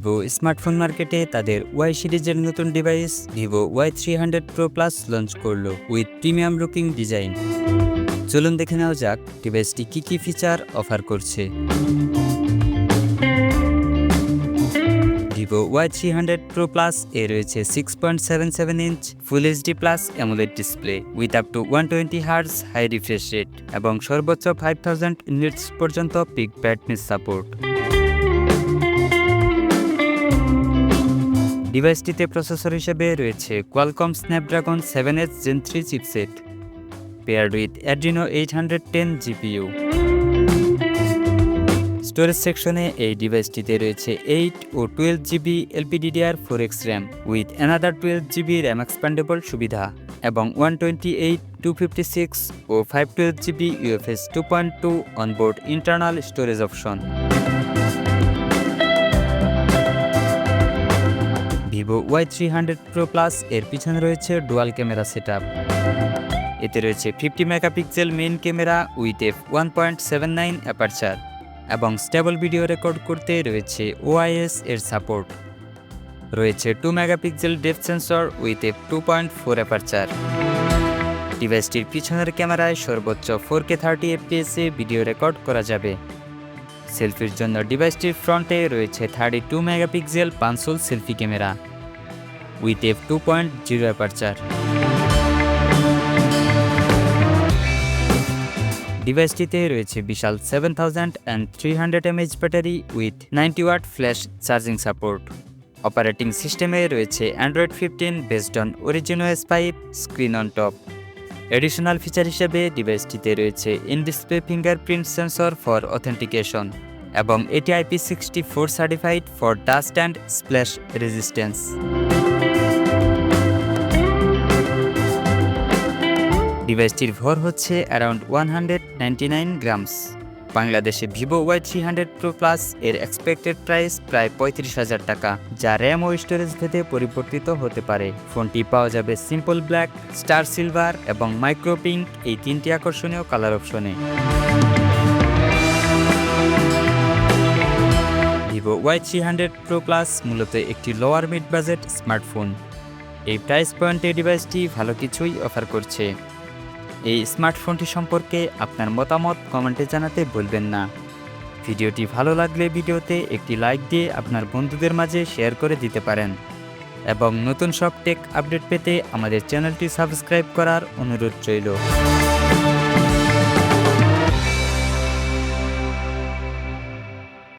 Vivo smartphone মার্কেটে তাদের Y সিরিজের নতুন device Vivo Y300 Pro Plus launch করলো উইথ প্রিমিয়াম লুকিং ডিজাইন। চলুন দেখে নেওয়া যাক ডিভাইসটি কী ফিচার অফার করছে। ভিভো Y300 Pro Plus এ রয়েছে 6.77 inch full HD plus AMOLED display with up to 120 Hz high refresh rate এবং সর্বোচ্চ 5000 নিটস পর্যন্ত পিক ব্রাইটনেস সাপোর্ট। ডিভাইসটিতে প্রসেসর হিসেবে রয়েছে Qualcomm Snapdragon 7H Gen 3 chipset paired with Adreno 810 GPU। Storage সেকশনে এই ডিভাইসটিতে রয়েছে 8 ও 12GB LPDDR4X RAM with another 12GB RAM expandable সুবিধা এবং 128, 256 ও 512GB UFS 2.2 onboard internal storage option. Vivo Y300 Pro Plus এর পিছনে রয়েছে ডুয়াল ক্যামেরা সেটআপ। এতে রয়েছে 50 megapixel main camera with f1.79 aperture এবং স্টেবল ভিডিও রেকর্ড করতে রয়েছে OIS এর সাপোর্ট। রয়েছে 2 megapixel depth sensor with f2.4 aperture. ডিভাইসটির পিছনের ক্যামেরায় সর্বোচ্চ 4K 30 fps এ ভিডিও রেকর্ড করা যাবে। সেলফির জন্য ডিভাইসটির ফ্রন্টে রয়েছে 32 মেগাপিক্সেল পাঁচশোল selfie camera with f2.0 aperture. ডিভাইসটিতে রয়েছে বিশাল 7300 mAh battery with 90 watt flash charging support. Operating সিস্টেমে রয়েছে Android 15 based on Origin OS 5 screen on top. Additional feature হিসেবে ডিভাইসটিতে রয়েছে in display fingerprint sensor for authentication এবং এটি IP64 certified for dust and splash resistance. ডিভাইসটির ভর হচ্ছে অ্যারাউন্ড 199 গ্রামস। বাংলাদেশে ভিভো Y300 Pro Plus এর এক্সপেক্টেড প্রাইস প্রায় 35,000 টাকা, যা র্যাম ও স্টোরেজ ভেদে পরিবর্তিত হতে পারে। ফোনটি পাওয়া যাবে সিম্পল ব্ল্যাক, স্টার সিলভার এবং মাইক্রো পিঙ্ক এই তিনটি আকর্ষণীয় কালার অপশনে। ভিভো Y300 Pro Plus মূলত একটি লোয়ার মিড বাজেট স্মার্টফোন। এই প্রাইস পয়েন্টে ডিভাইসটি ভালো কিছুই অফার করছে। এই স্মার্টফোনটি সম্পর্কে আপনার মতামত কমেন্টে জানাতে ভুলবেন না। ভিডিওটি ভালো লাগলে ভিডিওতে একটি লাইক দিয়ে আপনার বন্ধুদের মাঝে শেয়ার করে দিতে পারেন এবং নতুন সব টেক আপডেট পেতে আমাদের চ্যানেলটি সাবস্ক্রাইব করার অনুরোধ রইল।